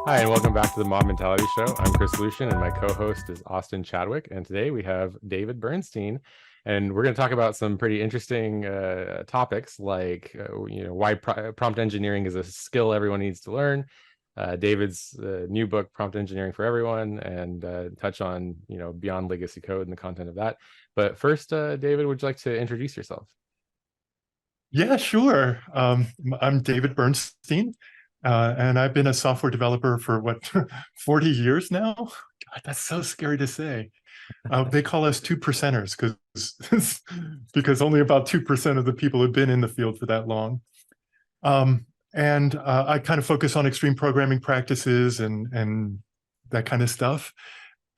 Hi, and welcome back to the Mob Mentality Show. I'm Chris Lucian, and my co-host is Austin Chadwick. And today we have David Bernstein, and we're going to talk about some pretty interesting topics, like why prompt engineering is a skill everyone needs to learn. David's new book, Prompt Engineering for Everyone, and touch on beyond legacy code and the content of that. But first, David, would you like to introduce yourself? Yeah, sure. I'm David Bernstein, and I've been a software developer for what, 40 years now? God, that's so scary to say. They call us 2%ers because only about 2% of the people have been in the field for that long. And I kind of focus on extreme programming practices and that kind of stuff.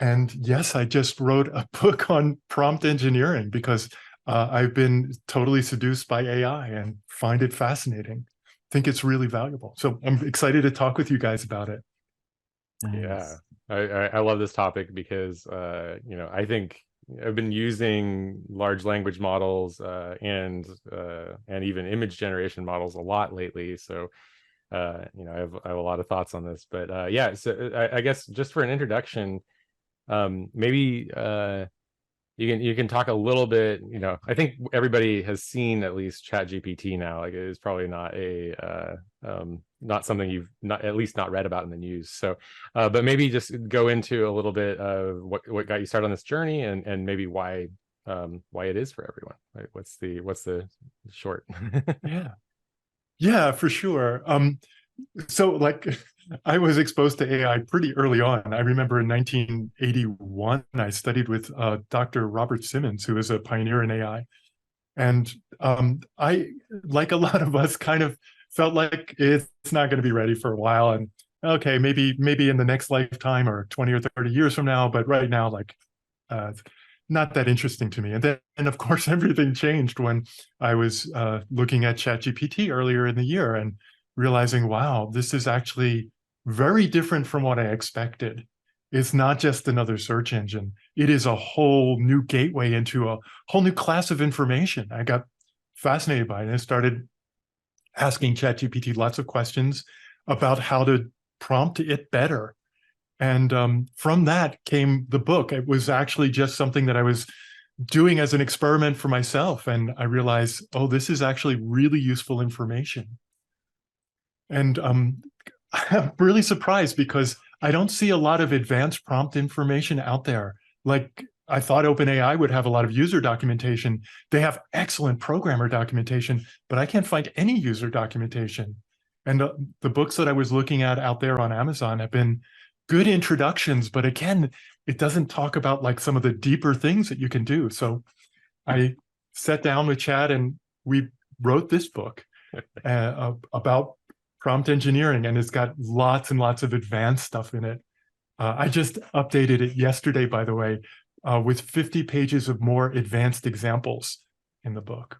And yes, I just wrote a book on prompt engineering because I've been totally seduced by AI and find it fascinating. Think it's really valuable. So I'm excited to talk with you guys about it. Yeah, Nice. I love this topic because I think I've been using large language models and even image generation models a lot lately. So I have a lot of thoughts on this. But yeah, so I guess just for an introduction, maybe you can talk a little bit. I think everybody has seen at least ChatGPT now. Like, it is probably not something you've at least not read about in the news. So but maybe just go into a little bit of what got you started on this journey, and maybe why it is for everyone, right? What's the short? Yeah, for sure. So like I was exposed to AI pretty early on. I remember in 1981, I studied with Dr. Robert Simmons, who is a pioneer in AI. And I, like a lot of us, kind of felt like it's not going to be ready for a while. And okay, maybe in the next lifetime or 20 or 30 years from now. But right now, like, it's not that interesting to me. And then, of course, everything changed when I was looking at ChatGPT earlier in the year and realizing, wow, this is actually very different from what I expected. It's not just another search engine. It is a whole new gateway into a whole new class of information. I got fascinated by it and started asking ChatGPT lots of questions about how to prompt it better. And from that came the book. It was actually just something that I was doing as an experiment for myself. And I realized, oh, this is actually really useful information. And I'm really surprised because I don't see a lot of advanced prompt information out there. Like, I thought OpenAI would have a lot of user documentation. They have excellent programmer documentation, but I can't find any user documentation. And the books that I was looking at out there on Amazon have been good introductions, but again, it doesn't talk about like some of the deeper things that you can do. So I sat down with Chad and we wrote this book about prompt engineering, and it's got lots and lots of advanced stuff in it. I just updated it yesterday, by the way, with 50 pages of more advanced examples in the book.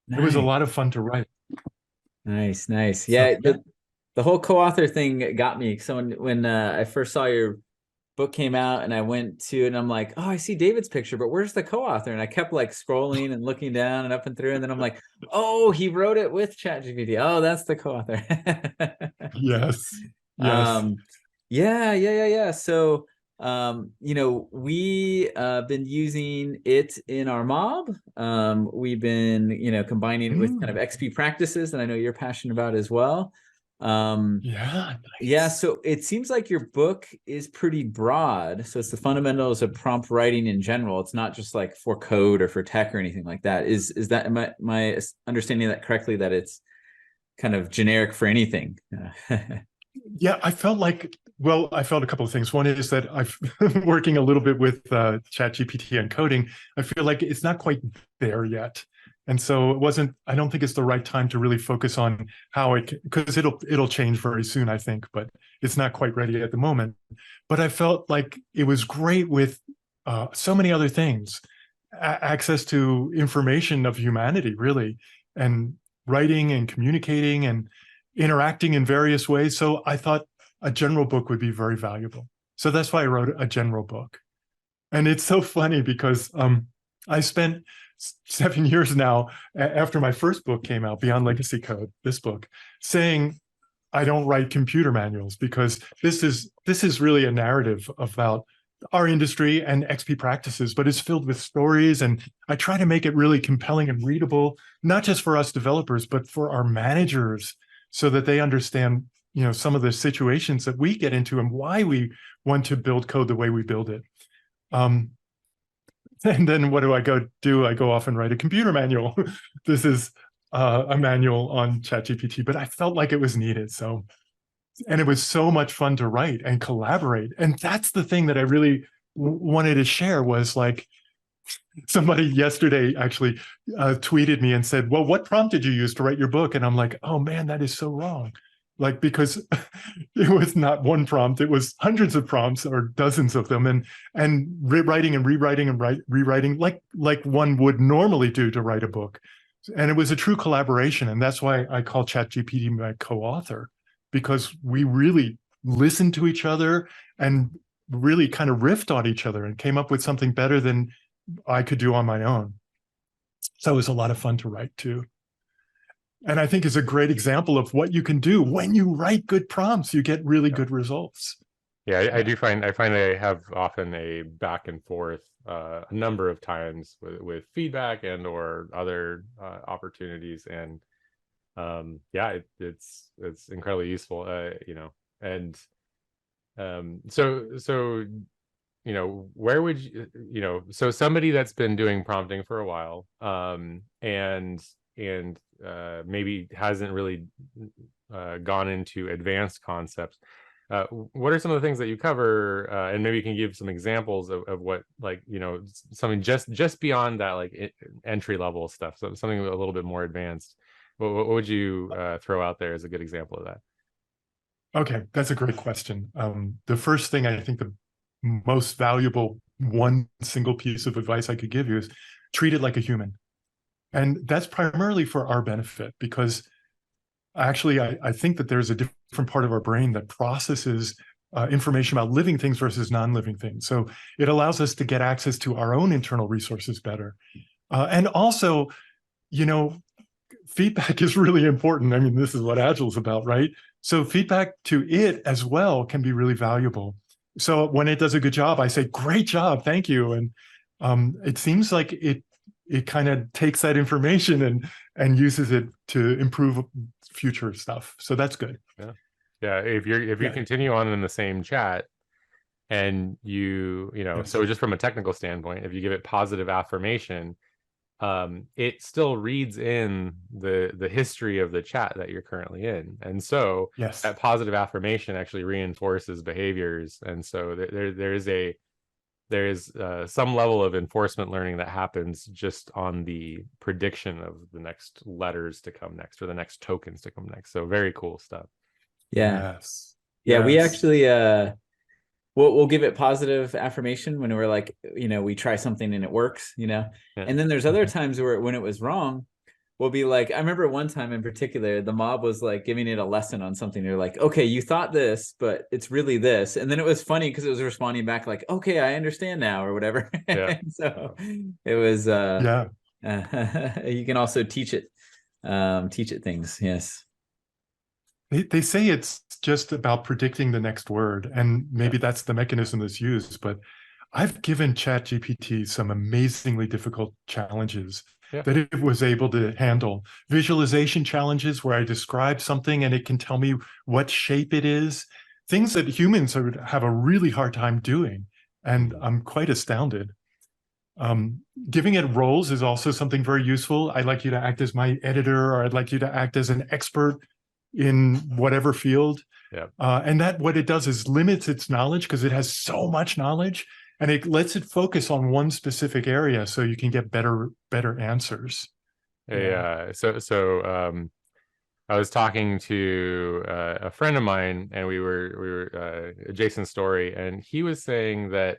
Nice. It was a lot of fun to write. Nice. So, Yeah, the whole co-author thing got me. So when I first saw your book came out and I went to it and I'm like, oh, I see David's picture, but where's the co-author? And I kept like scrolling and looking down and up and through. And then I'm like, oh, he wrote it with ChatGPT. Oh, that's the co-author. yes. Yeah. So we been using it in our mob. We've been, combining it with kind of XP practices that I know you're passionate about as well. Yeah. Yeah, so it seems like your book is pretty broad. So it's the fundamentals of prompt writing in general. It's not just like for code or for tech or anything like that. Is that my understanding that correctly, that it's kind of generic for anything? Yeah, I felt a couple of things. One is that I've working a little bit with ChatGPT and coding. I feel like it's not quite there yet. And so I don't think it's the right time to really focus on how because it'll change very soon, I think, but it's not quite ready at the moment. But I felt like it was great with so many other things, access to information of humanity, really, and writing and communicating and interacting in various ways. So I thought a general book would be very valuable. So that's why I wrote a general book. And it's so funny because I spent 7 years now after my first book came out, Beyond Legacy Code, this book, saying I don't write computer manuals, because this is really a narrative about our industry and XP practices, but it's filled with stories, and I try to make it really compelling and readable, not just for us developers, but for our managers, so that they understand, some of the situations that we get into and why we want to build code the way we build it. And then what do? I go off and write a computer manual. This is a manual on ChatGPT, but I felt like it was needed. So, and it was so much fun to write and collaborate. And that's the thing that I really wanted to share, was like, somebody yesterday actually tweeted me and said, well, what prompt did you use to write your book? And I'm like, oh man, that is so wrong. Like, because it was not one prompt, it was hundreds of prompts, or dozens of them, and rewriting and rewriting and rewriting like one would normally do to write a book. And it was a true collaboration. And that's why I call ChatGPT my co-author, because we really listened to each other and really kind of riffed on each other and came up with something better than I could do on my own. So it was a lot of fun to write too. And I think is a great example of what you can do when you write good prompts. You get really good results. Yeah, I find I have often a back and forth a number of times with feedback and or other opportunities, and yeah, it's incredibly useful, and so where would you, so somebody that's been doing prompting for a while, and maybe hasn't really gone into advanced concepts. What are some of the things that you cover, and maybe you can give some examples of what, like, something just beyond that, like entry level stuff, so something a little bit more advanced. What would you throw out there as a good example of that? Okay, that's a great question. The first thing, I think the most valuable one single piece of advice I could give you is treat it like a human. And that's primarily for our benefit, because actually I think that there's a different part of our brain that processes information about living things versus non-living things. So it allows us to get access to our own internal resources better. And also, feedback is really important. I mean, this is what Agile is about, right? So feedback to it as well can be really valuable. So when it does a good job, I say, great job, thank you. And it seems like it kind of takes that information and uses it to improve future stuff. So that's good. Yeah. If you continue on in the same chat, and Yes. so just from a technical standpoint, if you give it positive affirmation, it still reads in the history of the chat that you're currently in, and so Yes, that positive affirmation actually reinforces behaviors, and so there is some level of enforcement learning that happens just on the prediction of the next letters to come next, or the next tokens to come next. So very cool stuff. Yeah. yes, Yeah, we yes. actually we'll give it positive affirmation when we're like, we try something and it works, Yeah. And then there's other times where when it was wrong, we'll be like, I remember one time in particular, the mob was like giving it a lesson on something. They're like, okay, you thought this, but it's really this. And then it was funny because it was responding back like, okay, I understand now, or whatever. Yeah. So it was Yeah. you can also teach it things. Yes. They say it's just about predicting the next word, and maybe that's the mechanism that's used, but I've given ChatGPT some amazingly difficult challenges that it was able to handle. Visualization challenges where I describe something and it can tell me what shape it is, things that humans would have a really hard time doing. And I'm quite astounded. Giving it roles is also something very useful. I'd like you to act as my editor, or I'd like you to act as an expert in whatever field. And that what it does is limits its knowledge, because it has so much knowledge, and it lets it focus on one specific area so you can get better answers. So I was talking to a friend of mine, and we were Jason's story, and he was saying that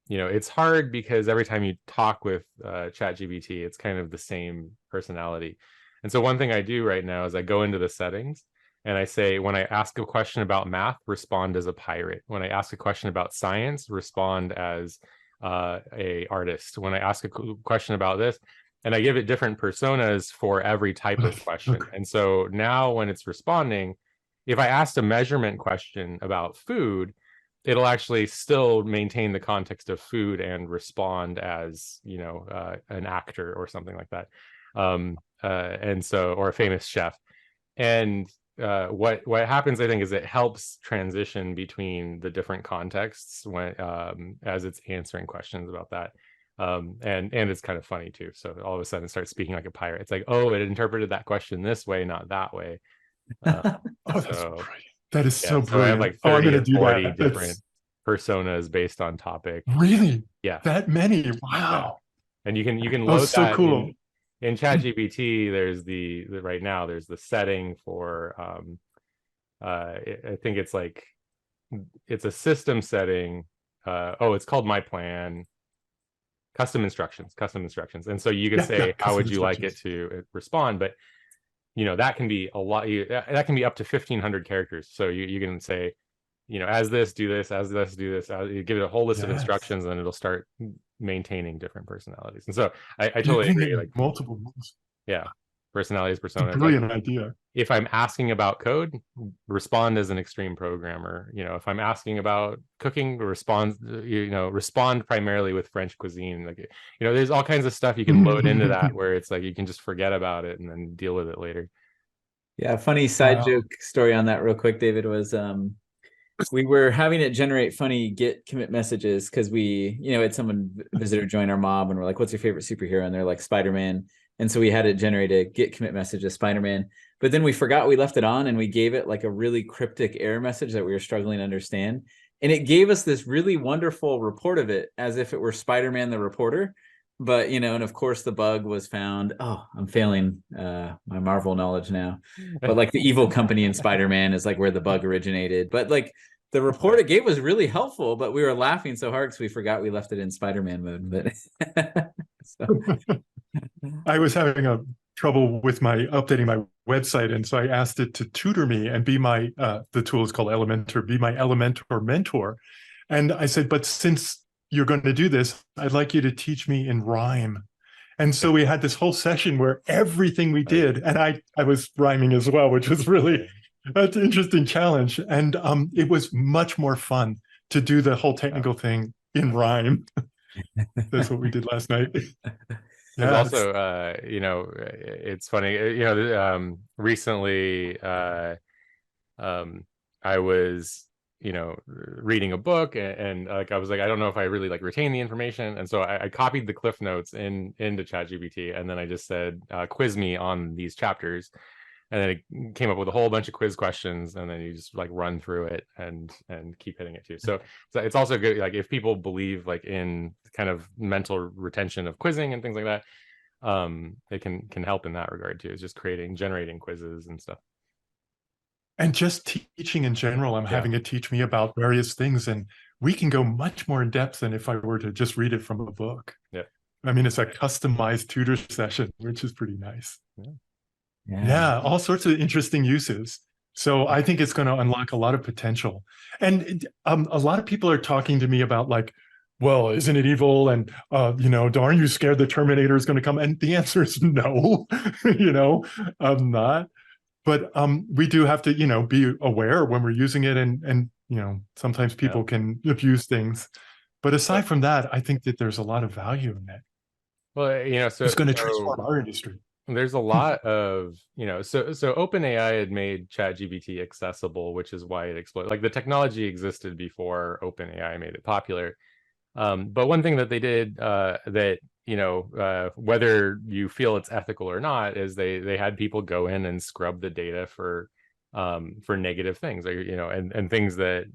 it's hard because every time you talk with ChatGPT, it's kind of the same personality. And so one thing I do right now is I go into the settings and I say, when I ask a question about math, respond as a pirate. When I ask a question about science, respond as a artist. When I ask a question about this, and I give it different personas for every type of question. Okay. And so now when it's responding, if I asked a measurement question about food, it'll actually still maintain the context of food and respond as, you know, an actor or something like that. And so, or a famous chef. And what happens, I think, is it helps transition between the different contexts when as it's answering questions about that. And it's kind of funny too. So all of a sudden it starts speaking like a pirate. It's like, oh, it interpreted that question this way, not that way. Oh, that's So brilliant. That is yeah, so so I have brilliant. like Oh, I'm 30 going or to do 40 that. different That's personas based on topic. really Yeah. that many. Yeah. Wow. And you can Oh, load so that cool. in ChatGPT. There's the right now there's the setting for I think it's like it's a system setting. Oh, it's called My Plan. Custom instructions. And so you can say, how Custom would you like it instructions. to respond? But you know, that can be a lot. That can be up to 1,500 characters. So you can say, you know, as this, do this, as this, do this. You give it a whole list of Yes. instructions, and it'll start maintaining different personalities. And so I totally Giving agree. it Like, multiple moves. yeah, personalities, It's a personas. Like, brilliant idea. if I'm asking about code, respond as an extreme programmer. You know, if I'm asking about cooking, respond primarily with French cuisine. Like, you know, there's all kinds of stuff you can load into that where it's like you can just forget about it and then deal with it later. Yeah, funny side Wow. joke story on that real quick, David, was we were having it generate funny Git commit messages because we, you know, had someone visitor join our mob and we're like, what's your favorite superhero? And they're like, Spider-Man. And so we had it generate a Git commit message of Spider-Man. But then we forgot we left it on and we gave it like a really cryptic error message that we were struggling to understand. And it gave us this really wonderful report of it as if it were Spider-Man the reporter. But, you know, and of course the bug was found. Oh, I'm failing my Marvel knowledge now. But like the evil company in Spider-Man is like where the bug originated. But like the report it gave was really helpful, but we were laughing so hard because we forgot we left it in Spider-Man mode. But so. I was having a trouble with my updating my website, and so I asked it to tutor me and be my the tool is called Elementor, be my Elementor mentor. And I said, but since you're going to do this, I'd like you to teach me in rhyme. And so we had this whole session where everything we did, and I was rhyming as well, which was really an interesting challenge. And it was much more fun to do the whole technical thing in rhyme. That's what we did last night. There's also, you know, it's funny, you know, recently I was, you know, reading a book and like, I was like, I don't know if I really like retain the information. And so I copied the cliff notes into ChatGPT. And then I just said, quiz me on these chapters. And then it came up with a whole bunch of quiz questions, and then you just like run through it and keep hitting it too. So it's also good, like if people believe like in kind of mental retention of quizzing and things like that, it can help in that regard too. It's just generating quizzes and stuff. And just teaching in general, I'm having it teach me about various things, and we can go much more in depth than if I were to just read it from a book. Yeah. I mean, it's a customized tutor session, which is pretty nice. Yeah, all sorts of interesting uses. So I think it's going to unlock a lot of potential. And a lot of people are talking to me about like, well, isn't it evil? And, you know, aren't you scared the Terminator is going to come? And the answer is no, you know, I'm not. But we do have to, you know, be aware when we're using it. And you know, sometimes people can abuse things. But aside from that, I think that there's a lot of value in it. Well, you know, so it's going to transform our industry. There's a lot of, you know, so OpenAI had made ChatGPT accessible, which is why it exploded. Like the technology existed before OpenAI made it popular. But one thing that they did that, you know, whether you feel it's ethical or not, is they had people go in and scrub the data for negative things, or, you know, and things that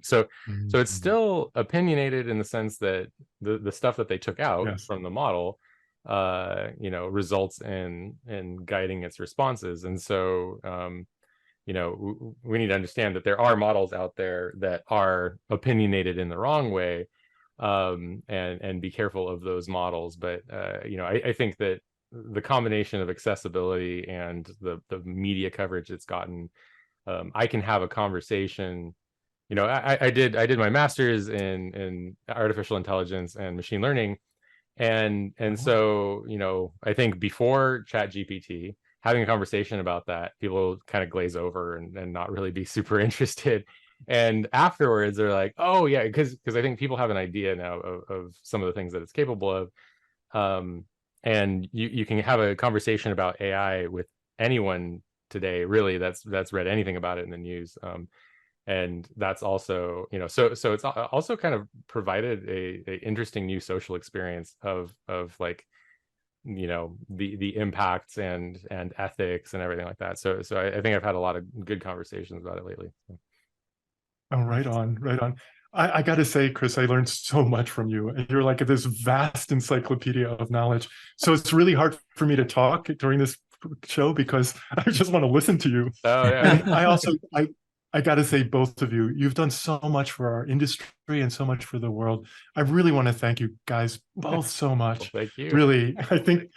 so it's still opinionated in the sense that the stuff that they took out from the model you know, results in guiding its responses. And so you know, we need to understand that there are models out there that are opinionated in the wrong way, and be careful of those models. But you know, I think that the combination of accessibility and the media coverage it's gotten, I can have a conversation. You know, I did my master's in artificial intelligence and machine learning. And so, you know, I think before ChatGPT, having a conversation about that, people kind of glaze over and not really be super interested. And afterwards, they're like, oh yeah, because I think people have an idea now of some of the things that it's capable of. And you can have a conversation about AI with anyone today, really, that's read anything about it in the news. And that's also, you know, so it's also kind of provided a interesting new social experience of like, you know, the impacts and ethics and everything like that. So I think I've had a lot of good conversations about it lately. Oh, right on, right on. I got to say, Chris, I learned so much from you. You're like this vast encyclopedia of knowledge. So it's really hard for me to talk during this show because I just want to listen to you. Oh yeah. And I got to say, both of you, you've done so much for our industry and so much for the world. I really want to thank you guys both so much. Well, thank you. Really, I think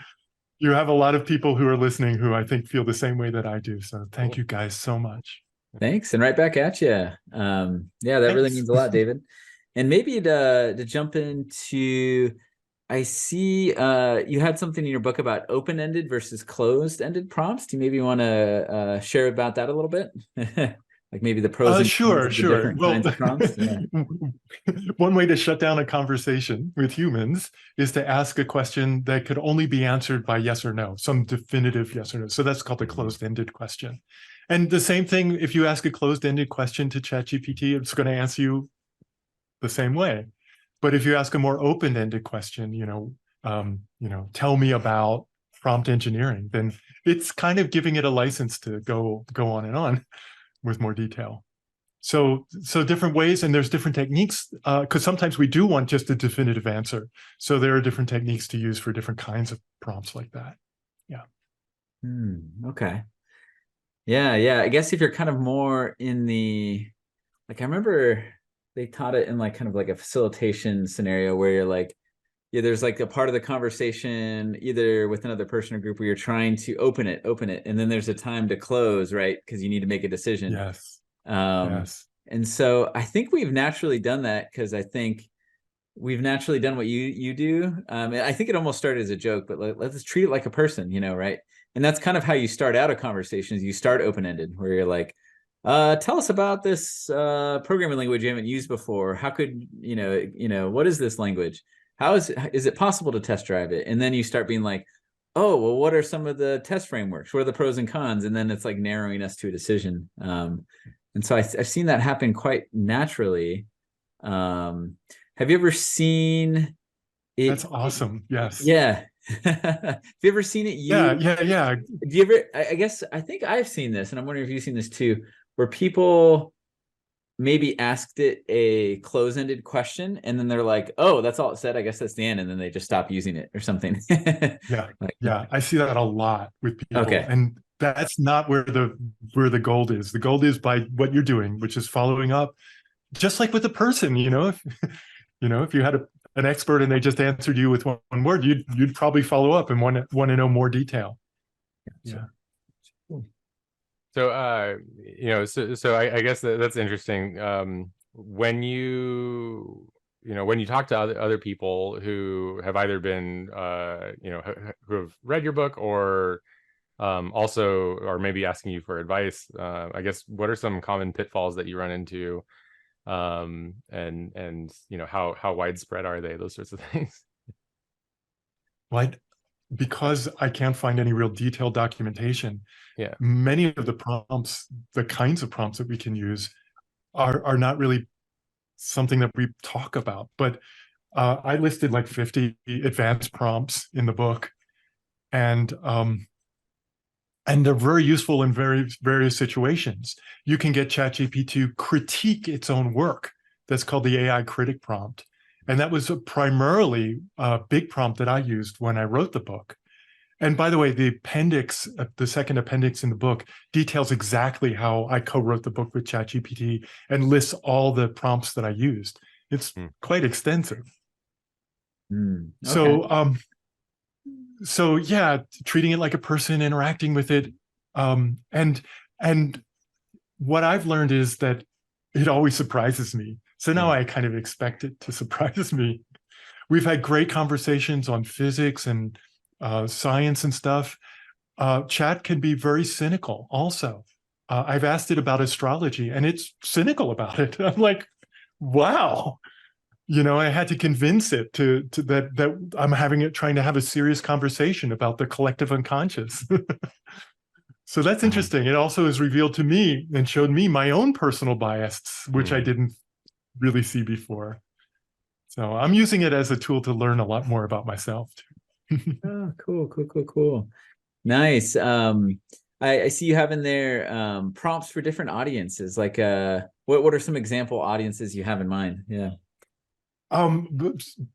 you have a lot of people who are listening who I think feel the same way that I do. So thank you guys so much. Thanks, and right back at you. Yeah, that really means a lot, David. And maybe to jump into, I see you had something in your book about open-ended versus closed-ended prompts. Do you maybe want to share about that a little bit? Like maybe the pros and cons of the different kinds of prompts? Yeah. One way to shut down a conversation with humans is to ask a question that could only be answered by yes or no, some definitive yes or no. So that's called a closed-ended question. And the same thing, if you ask a closed-ended question to ChatGPT, it's going to answer you the same way. But if you ask a more open-ended question, tell me about prompt engineering, then it's kind of giving it a license to go on and on with more detail. So different ways, and there's different techniques, because sometimes we do want just a definitive answer. So there are different techniques to use for different kinds of prompts like that. Yeah. Okay. Yeah. I guess if you're kind of more in the, like, I remember they taught it in like kind of like a facilitation scenario where you're like, yeah, there's like a part of the conversation either with another person or group where you're trying to open it, and then there's a time to close, right? Because you need to make a decision. Yes. Yes. And so I think we've naturally done that because I think we've naturally done what you do. I think it almost started as a joke, but let's treat it like a person, right? And that's kind of how you start out a conversation is you start open-ended where you're like, tell us about this programming language you haven't used before. How could, what is this language? How is it possible to test drive it? And then you start being like, oh, well, what are some of the test frameworks? What are the pros and cons? And then it's like narrowing us to a decision. And so I've seen that happen quite naturally. Have you ever seen it? That's awesome. Yes. Yeah. Have you ever seen it? Yeah. Do you ever, I think I've seen this, and I'm wondering if you've seen this too, where people maybe asked it a close-ended question and then they're like, oh, that's all it said, I guess that's the end, and then they just stop using it or something. Yeah, I see that a lot with people. Okay. And that's not where the gold is. The gold is by what you're doing, which is following up, just like with a person. If you had an expert and they just answered you with one word, you'd probably follow up and want to know more detail. Yeah. So, I guess that's interesting. When you talk to other people who have either been, who have read your book or also are maybe asking you for advice, I guess, what are some common pitfalls that you run into, and how widespread are they? Those sorts of things. Because I can't find any real detailed documentation. Yeah. Many of the prompts, the kinds of prompts that we can use are not really something that we talk about. But I listed like 50 advanced prompts in the book. And they're very useful in various situations. You can get ChatGPT to critique its own work. That's called the AI critic prompt. And that was primarily a big prompt that I used when I wrote the book. And by the way, the appendix, the second appendix in the book, details exactly how I co-wrote the book with ChatGPT and lists all the prompts that I used. It's quite extensive. Okay. So yeah, treating it like a person, interacting with it. And what I've learned is that it always surprises me. So now I kind of expect it to surprise me. we've had great conversations on physics and science and stuff. Chat can be very cynical also. I've asked it about astrology and it's cynical about it. I'm like, wow. I had to convince it to that I'm trying to have a serious conversation about the collective unconscious. So that's interesting. It also has revealed to me and showed me my own personal bias, which I didn't really see before. So I'm using it as a tool to learn a lot more about myself too. Oh, cool. Nice. I see you have in there prompts for different audiences. Like what are some example audiences you have in mind? Yeah.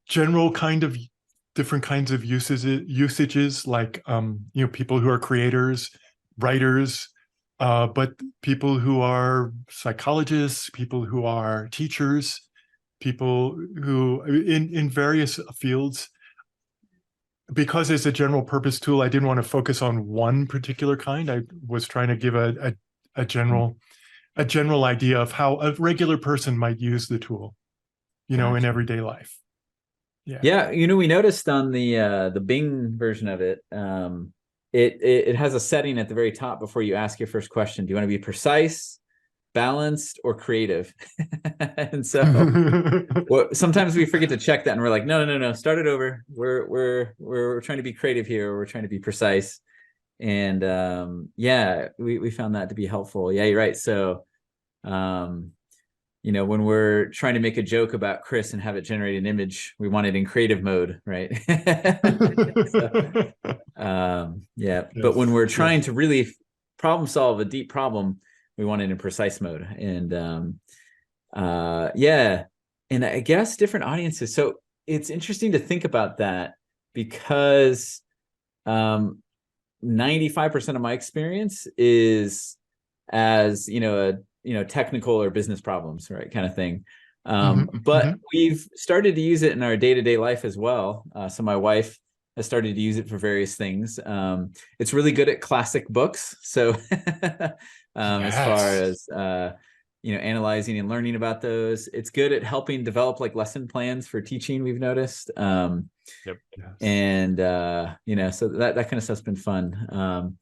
General kind of different kinds of usages like people who are creators, writers, but people who are psychologists, people who are teachers, people who in various fields. Because it's a general purpose tool, I didn't want to focus on one particular kind. I was trying to give a general idea of how a regular person might use the tool, in everyday life. Yeah, we noticed on the Bing version of it, it has a setting at the very top before you ask your first question. Do you want to be precise, balanced, or creative? And so sometimes we forget to check that, and we're like, no, start it over. We're trying to be creative here, or we're trying to be precise. And we found that to be helpful. Yeah, you're right. So when we're trying to make a joke about Chris and have it generate an image, we want it in creative mode, right? Yes. But when we're trying to really problem solve a deep problem, we want it in precise mode. And and I guess different audiences. So it's interesting to think about that, because 95% of my experience is as technical or business problems, right, kind of thing. But we've started to use it in our day-to-day life as well. So my wife has started to use it for various things. It's really good at classic books. So as far as analyzing and learning about those, it's good at helping develop like lesson plans for teaching, we've noticed. And so that kind of stuff's been fun.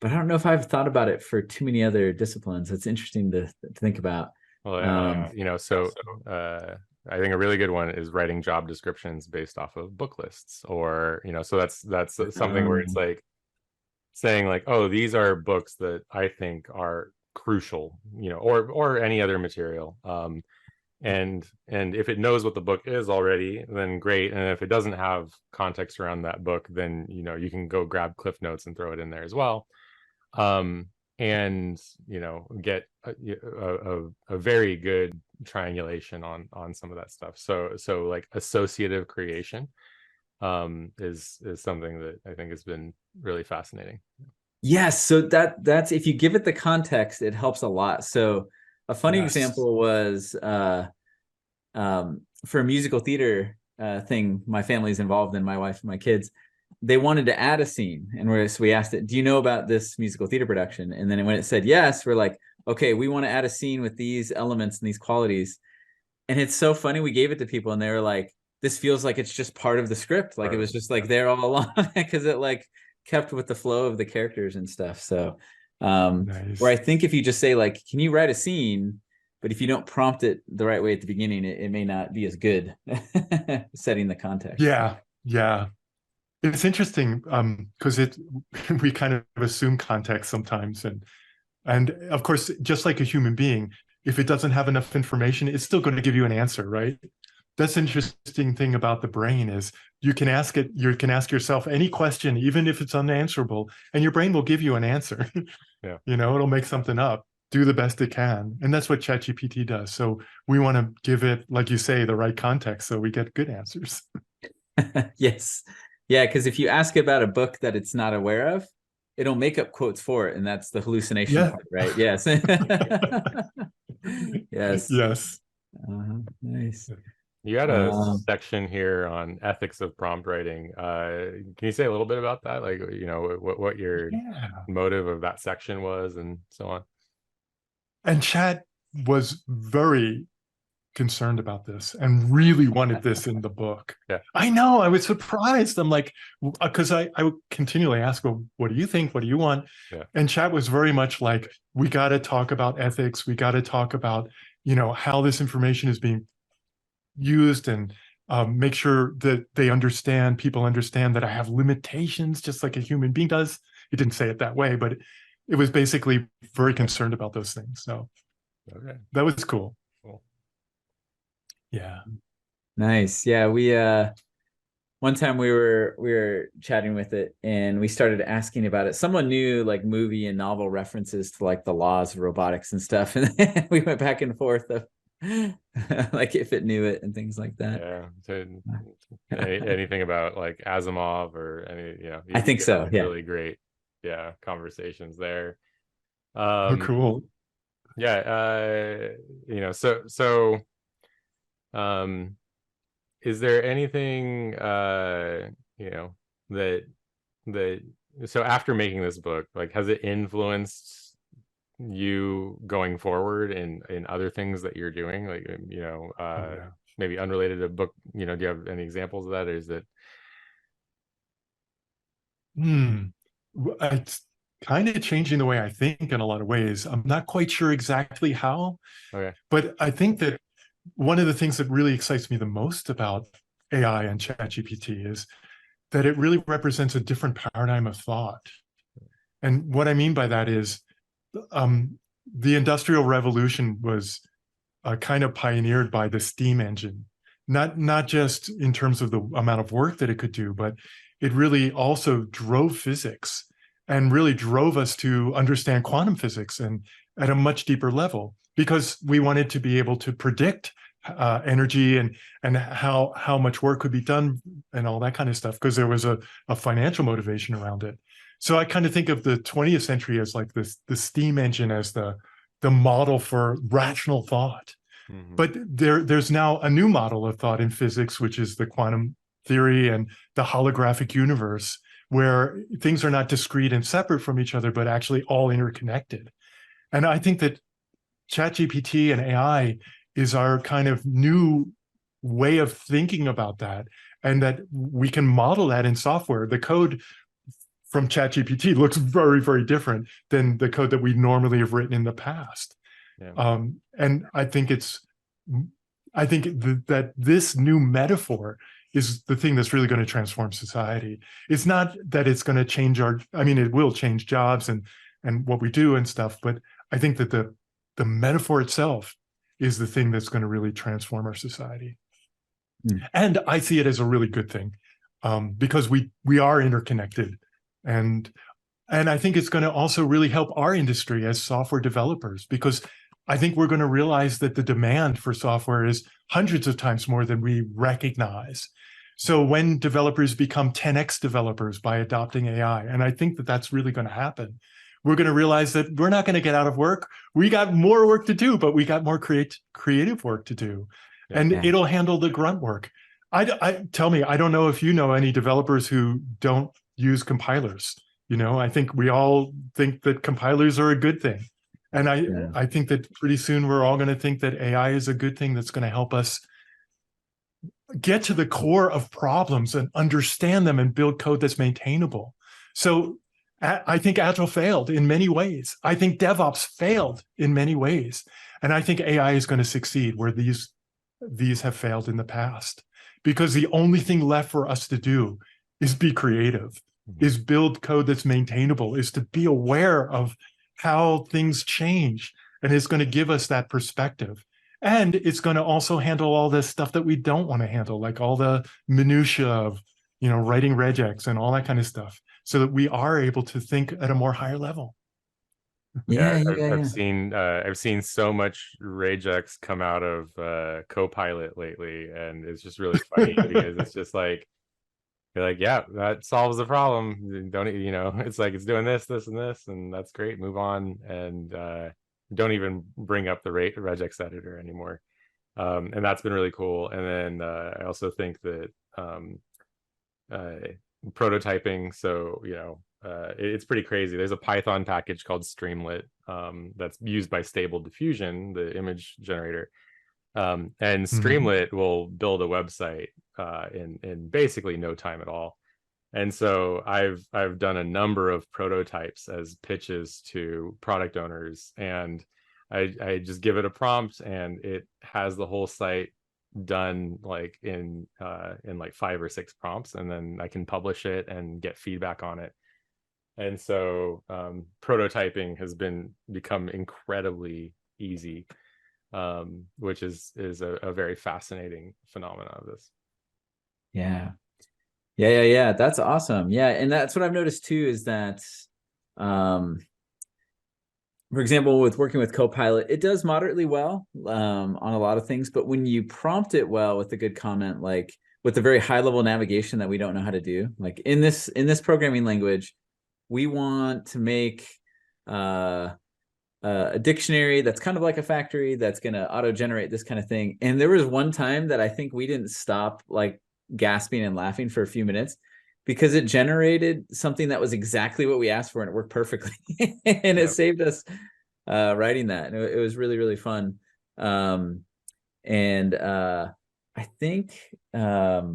But I don't know if I've thought about it for too many other disciplines. It's interesting to think about. Well, I think a really good one is writing job descriptions based off of book lists, or so that's something where it's like saying like, oh, these are books that I think are crucial, or any other material. And if it knows what the book is already, then great. And if it doesn't have context around that book, then you can go grab Cliff Notes and throw it in there as well. And get a very good triangulation on some of that stuff. So like associative creation is something that I think has been really fascinating. Yes, so that's if you give it the context, it helps a lot. So a funny example was for a musical theater thing my family's involved in, my wife and my kids. They wanted to add a scene, and we asked it, do you know about this musical theater production? And then when it said yes, we're like, okay, we want to add a scene with these elements and these qualities. And it's so funny, we gave it to people and they were like, this feels like it's just part of the script, like it was just like there all along, because it like kept with the flow of the characters and stuff. So where I think if you just say like, can you write a scene, but if you don't prompt it the right way at the beginning, it may not be as good setting the context. Yeah. It's interesting because we kind of assume context sometimes, and of course, just like a human being, if it doesn't have enough information, it's still going to give you an answer, right? That's an interesting thing about the brain is you can ask yourself any question, even if it's unanswerable, and your brain will give you an answer. It'll make something up, do the best it can, and that's what ChatGPT does. So we want to give it, like you say, the right context so we get good answers. Yes. Yeah, because if you ask about a book that it's not aware of, it'll make up quotes for it, and that's the hallucination part, right? Yes. Yes. Nice. You had a section here on ethics of prompt writing. Can you say a little bit about that? Like, what your motive of that section was, and so on. And Chad was very concerned about this and really wanted this in the book. Yeah. I know, I was surprised. I'm like, because I would continually ask, well, what do you think? What do you want? Yeah. And Chad was very much like, we got to talk about ethics. We got to talk about, you know, how this information is being used, and make sure that people understand that I have limitations just like a human being does. He didn't say it that way, but it was basically very concerned about those things. So that was cool. Yeah. Nice. Yeah, we one time we were chatting with it and we started asking about it. Someone knew like movie and novel references to like the laws of robotics and stuff. And then we went back and forth of like if it knew it and things like that. Yeah. So anything about like Asimov or any, you know, I think so. Yeah. Really great. Yeah. Conversations there. Oh, cool. Yeah. You know, so is there anything you know, that so after making this book, like, has it influenced you going forward in other things that you're doing, like, you know, maybe unrelated to book, you know, do you have any examples of that, or is it it's kind of changing the way I think in a lot of ways. I'm not quite sure exactly how, but I think that one of the things that really excites me the most about AI and ChatGPT is that it really represents a different paradigm of thought. And what I mean by that is the Industrial Revolution was kind of pioneered by the steam engine, not just in terms of the amount of work that it could do, but it really also drove physics and really drove us to understand quantum physics and at a much deeper level, because we wanted to be able to predict energy and how much work could be done and all that kind of stuff, because there was a financial motivation around it. So I kind of think of the 20th century as like the steam engine as the model for rational thought. Mm-hmm. But there's now a new model of thought in physics, which is the quantum theory and the holographic universe, where things are not discrete and separate from each other, but actually all interconnected. And I think that ChatGPT and AI is our kind of new way of thinking about that, and that we can model that in software. The code from ChatGPT looks very, very different than the code that we normally have written in the past. Yeah. And I think that this new metaphor is the thing that's really going to transform society. It's not that it's going to change it will change jobs and what we do and stuff, but I think that the metaphor itself is the thing that's going to really transform our society. Mm. And I see it as a really good thing, because we are interconnected. And I think it's going to also really help our industry as software developers, because I think we're going to realize that the demand for software is hundreds of times more than we recognize. So when developers become 10x developers by adopting AI, and I think that that's really going to happen, we're going to realize that we're not going to get out of work. We got more work to do, but we got more creative work to do. Yeah. And it'll handle the grunt work. Tell me, I don't know if you know any developers who don't use compilers. You know, I think we all think that compilers are a good thing. And I think that pretty soon we're all going to think that AI is a good thing that's going to help us get to the core of problems and understand them and build code that's maintainable. So I think Agile failed in many ways. I think DevOps failed in many ways. And I think AI is going to succeed where these have failed in the past. Because the only thing left for us to do is be creative, is build code that's maintainable, is to be aware of how things change. And it's going to give us that perspective. And it's going to also handle all this stuff that we don't want to handle, like all the minutia of, you know, writing regex and all that kind of stuff, so that we are able to think at a more higher level. I've seen so much regex come out of Copilot lately, and it's just really funny because it's just like, you're like, yeah, that solves the problem. Don't, you know, it's like it's doing this, and this, and that's great. Move on, and don't even bring up the regex editor anymore. And that's been really cool. And then I also think that prototyping, so, you know, it's pretty crazy. There's a Python package called Streamlit that's used by Stable Diffusion, the image generator, And Mhm. Streamlit will build a website in basically no time at all. And so I've done a number of prototypes as pitches to product owners, and I just give it a prompt and it has the whole site done like in like 5 or 6 prompts, and then I can publish it and get feedback on it. And so prototyping has become incredibly easy, which is a very fascinating phenomenon of this. Yeah. Yeah. That's awesome. Yeah. And that's what I've noticed too, is that, for example, with working with Copilot, it does moderately well on a lot of things, but when you prompt it well with a good comment, like with a very high level navigation that we don't know how to do, like in this programming language, we want to make a dictionary that's kind of like a factory that's going to auto generate this kind of thing. And there was one time that I think we didn't stop like gasping and laughing for a few minutes, because it generated something that was exactly what we asked for and it worked perfectly. And it saved us writing that. And it was really, really fun. And I think, what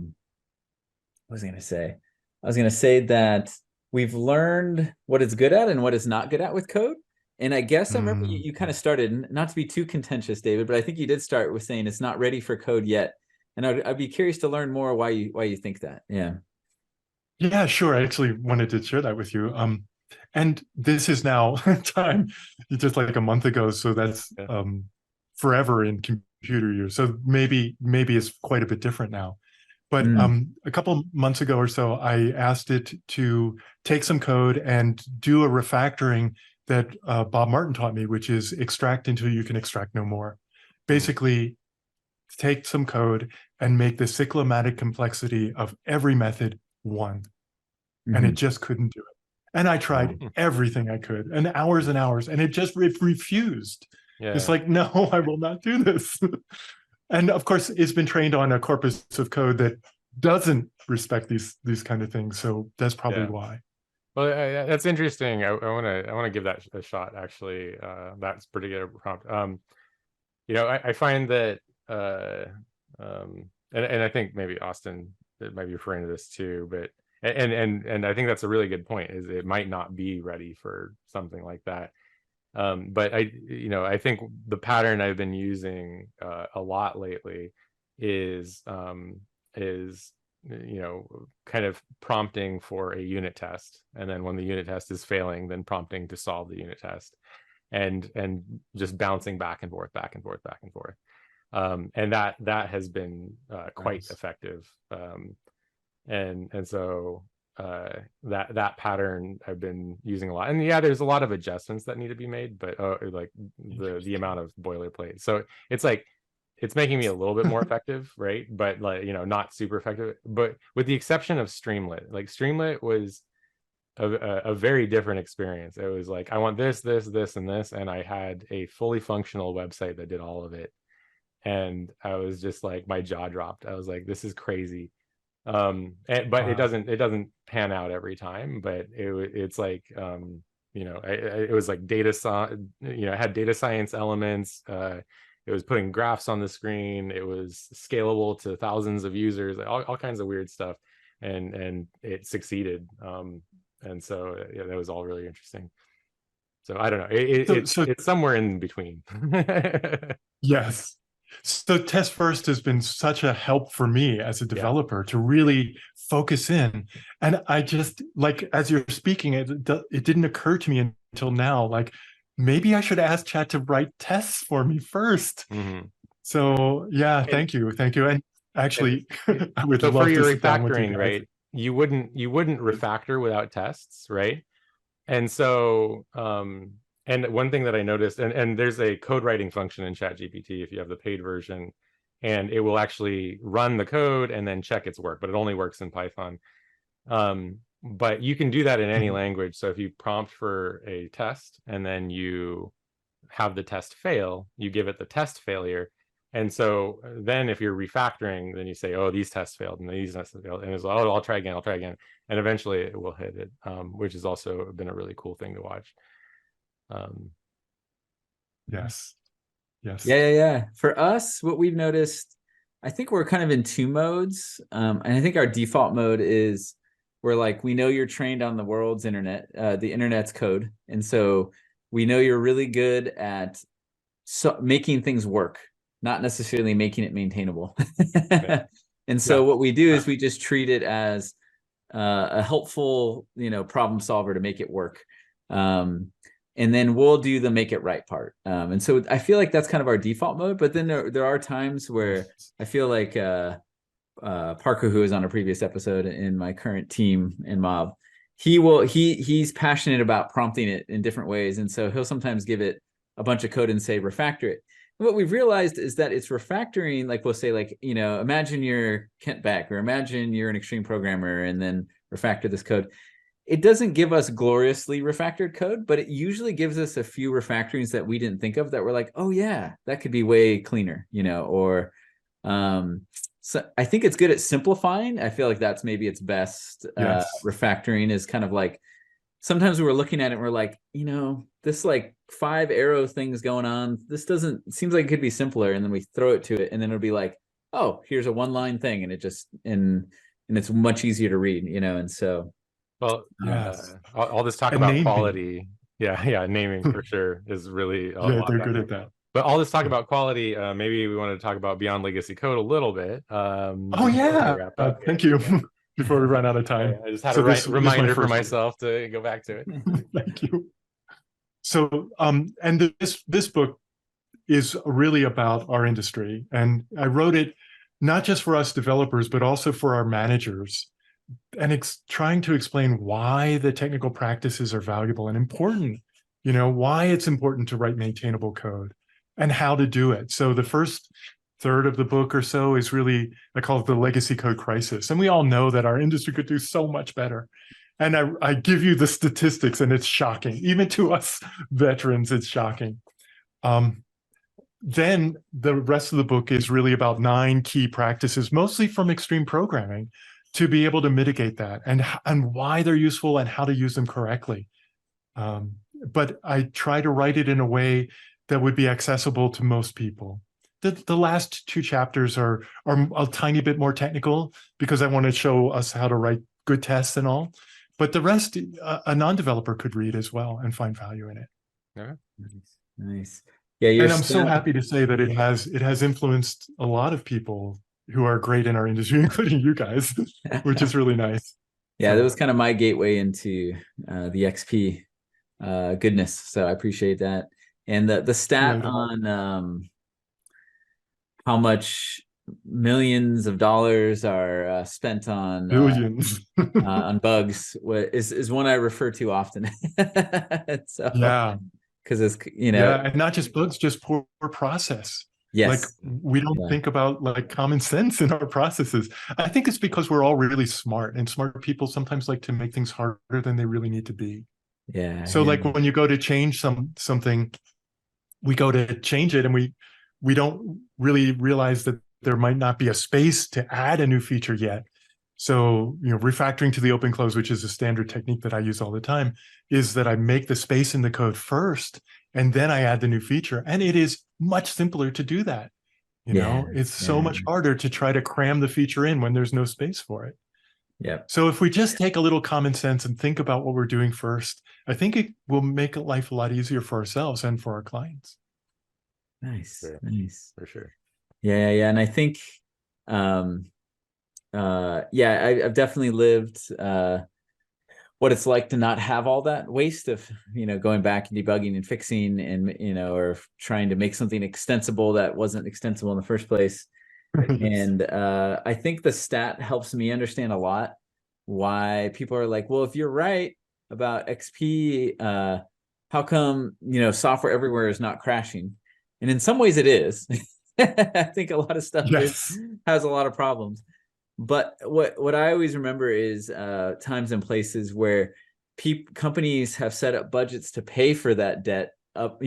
was I going to say? I was going to say that we've learned what it's good at and what it's not good at with code. And I guess I remember you kind of started, not to be too contentious, David, but I think you did start with saying it's not ready for code yet. And I'd be curious to learn more why you think that. Yeah. Yeah, sure. I actually wanted to share that with you. And this is now time just like a month ago, so that's forever in computer years. So maybe it's quite a bit different now. But a couple months ago or so, I asked it to take some code and do a refactoring that Bob Martin taught me, which is extract until you can extract no more. Basically, take some code and make the cyclomatic complexity of every method 1. And it just couldn't do it. And I tried everything I could, and hours, and it just refused. It's like, no, I will not do this. And of course, it's been trained on a corpus of code that doesn't respect these kind of things. So that's probably why. Well, that's interesting. I want to give that a shot. Actually, that's pretty good prompt. You know, I find that, and I think maybe Austin might be referring to this too, but and I think that's a really good point. Is it might not be ready for something like that. But I think the pattern I've been using a lot lately is kind of prompting for a unit test, and then when the unit test is failing, then prompting to solve the unit test, and just bouncing back and forth, and that has been quite effective. And so that pattern I've been using a lot, and there's a lot of adjustments that need to be made, but like the amount of boilerplate, so it's like it's making me a little bit more effective, right? But like, not super effective. But with the exception of Streamlit, like Streamlit was a very different experience. It was like, I want this, and this, and I had a fully functional website that did all of it. And I was just like, my jaw dropped. I was like, this is crazy. But it doesn't pan out every time, but it's like, it was like it had data science elements. It was putting graphs on the screen. It was scalable to thousands of users, all kinds of weird stuff, and it succeeded. And so that was all really interesting. So I don't know. It's somewhere in between. Yes. So test first has been such a help for me as a developer to really focus in. And I just, like, as you're speaking, it didn't occur to me until now, like, maybe I should ask chat to write tests for me first. So thank you. And actually, I would love for your to sit down with you refactoring, right? You wouldn't refactor without tests, right? And so and one thing that I noticed, and there's a code writing function in ChatGPT if you have the paid version, and it will actually run the code and then check its work, but it only works in Python. But you can do that in any language. So if you prompt for a test and then you have the test fail, you give it the test failure. And so then if you're refactoring, then you say, oh, these tests failed and these tests failed. And it's like, oh, I'll try again. And eventually it will hit it, which has also been a really cool thing to watch. Yes. Yes. Yeah. For us, what we've noticed, I think we're kind of in two modes. And I think our default mode is we're like, we know you're trained on the world's internet, the internet's code. And so we know you're really good at making things work, not necessarily making it maintainable. And so what we do is we just treat it as a helpful, problem solver to make it work. And then we'll do the make it right part. And so I feel like that's kind of our default mode. But then there are times where I feel like Parker, who is on a previous episode in my current team in Mob, he's passionate about prompting it in different ways. And so he'll sometimes give it a bunch of code and say, refactor it. And what we've realized is that it's refactoring, like we'll say, like, imagine you're Kent Beck, or imagine you're an extreme programmer, and then refactor this code. It doesn't give us gloriously refactored code, but it usually gives us a few refactorings that we didn't think of that we're like, oh yeah, that could be way cleaner, or so I think it's good at simplifying. I feel like that's maybe its best. Refactoring is kind of like, sometimes we're looking at it and we're like, this like 5 arrow things going on, seems like it could be simpler. And then we throw it to it, and then it'll be like, oh, here's a 1-line thing. And it just, and it's much easier to read, and so. Well, all this talk about naming. Quality. Yeah, naming for sure is really they're good at that. But all this talk about quality, maybe we wanted to talk about Beyond Legacy Code a little bit. Thank you. Before we run out of time. I just had a reminder for myself to go back to it. Thank you. So, and this book is really about our industry. And I wrote it not just for us developers, but also for our managers. And trying to explain why the technical practices are valuable and important, why it's important to write maintainable code and how to do it. So the first third of the book or so is really, I call it the legacy code crisis. And we all know that our industry could do so much better. And I give you the statistics, and it's shocking. Even to us veterans, it's shocking. Then the rest of the book is really about 9 key practices, mostly from extreme programming, to be able to mitigate that, and why they're useful and how to use them correctly. But I try to write it in a way that would be accessible to most people. The last 2 chapters are a tiny bit more technical, because I want to show us how to write good tests and all. But the rest, a non-developer could read as well and find value in it. Yeah. Nice. Yeah, and I'm so happy to say that it has influenced a lot of people who are great in our industry, including you guys, which is really nice. Yeah, that was kind of my gateway into the XP goodness. So I appreciate that. And the stat on how much millions of dollars are spent on billions on bugs is one I refer to often. So, because it's and not just bugs, just poor process. Yes. Like, we don't think about like common sense in our processes. I think it's because we're all really smart, and smart people sometimes like to make things harder than they really need to be. Yeah. So like when you go to change something, we go to change it, and we don't really realize that there might not be a space to add a new feature yet. So, refactoring to the open close, which is a standard technique that I use all the time, is that I make the space in the code first, and then I add the new feature. And it is much simpler to do that. It's so much harder to try to cram the feature in when there's no space for it. Yeah. So if we just take a little common sense and think about what we're doing first, I think it will make life a lot easier for ourselves and for our clients. Nice. Yeah, nice. for sure. Yeah. And I think, I've definitely lived what it's like to not have all that waste of, going back and debugging and fixing and, or trying to make something extensible that wasn't extensible in the first place. And I think the stat helps me understand a lot why people are like, well, if you're right about XP, how come, software everywhere is not crashing? And in some ways it is. I think a lot of stuff has a lot of problems. But what I always remember is times and places where companies have set up budgets to pay for that debt up,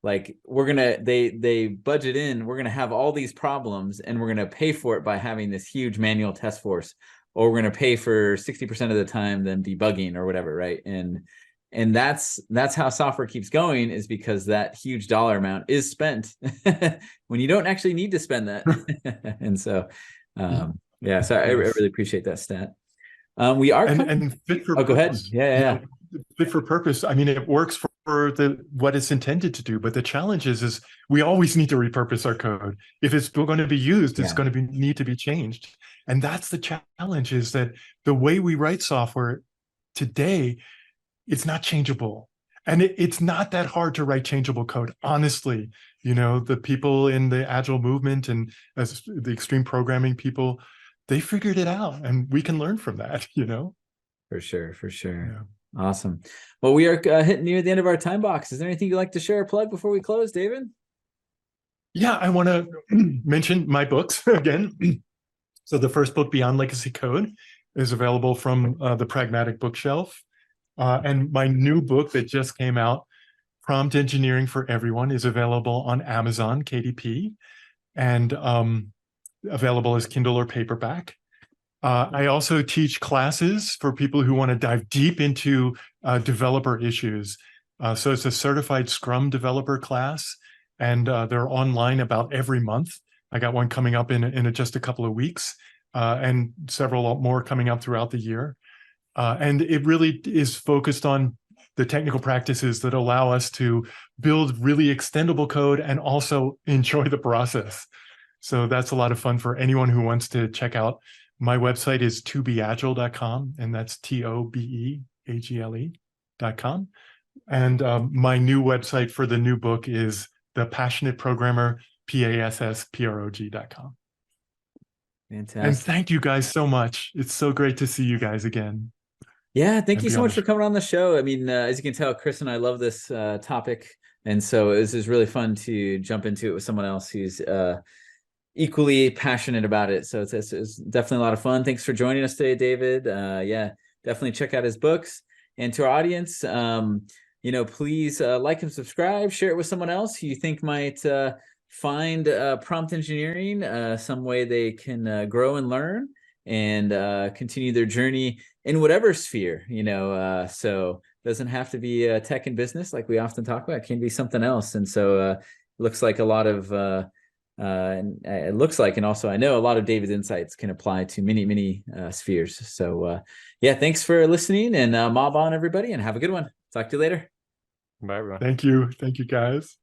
like they budget in, we're going to have all these problems, and we're going to pay for it by having this huge manual test force, or we're going to pay for 60% of the time them debugging or whatever. Right. And And that's how software keeps going, is because that huge dollar amount is spent when you don't actually need to spend that. And so, yeah, so I really appreciate that stat. We are and fit for oh, go ahead. purpose. Yeah. Fit for purpose. I mean, it works for what it's intended to do, but the challenge is we always need to repurpose our code. If it's still going to be used, it's going to need to be changed. And that's the challenge, is that the way we write software today, it's not changeable. And it's not that hard to write changeable code. Honestly, the people in the Agile movement and as the extreme programming people, they figured it out, and we can learn from that, For sure. Yeah. Awesome. Well, we are hitting near the end of our time box. Is there anything you'd like to share or plug before we close, David? Yeah, I want to mention my books again. So the first book, Beyond Legacy Code, is available from the Pragmatic Bookshelf. And my new book that just came out, Prompt Engineering for Everyone, is available on Amazon, KDP, and available as Kindle or paperback. I also teach classes for people who want to dive deep into developer issues. So it's a certified Scrum developer class, and they're online about every month. I got one coming up in just a couple of weeks, and several more coming up throughout the year. And it really is focused on the technical practices that allow us to build really extendable code and also enjoy the process. So that's a lot of fun for anyone who wants to check out. My website is tobeagile.com, and that's TOBEAGLE.com. And my new website for the new book is The Passionate Programmer, PASSPROG.com. Fantastic. And thank you guys so much. It's so great to see you guys again. Yeah, thank you so much for coming on the show. I mean, as you can tell, Chris and I love this topic. And so this is really fun to jump into it with someone else who's equally passionate about it. So it's definitely a lot of fun. Thanks for joining us today, David. Yeah, definitely check out his books. And to our audience, please like and subscribe, share it with someone else who you think might find prompt engineering some way they can grow and learn and continue their journey in whatever sphere, so it doesn't have to be tech and business like we often talk about. It can be something else. And so it looks like a lot of and also I know a lot of David's insights can apply to many spheres. So yeah, thanks for listening, and mob on, everybody, and have a good one. Talk to you later. Bye, everyone. Thank you guys.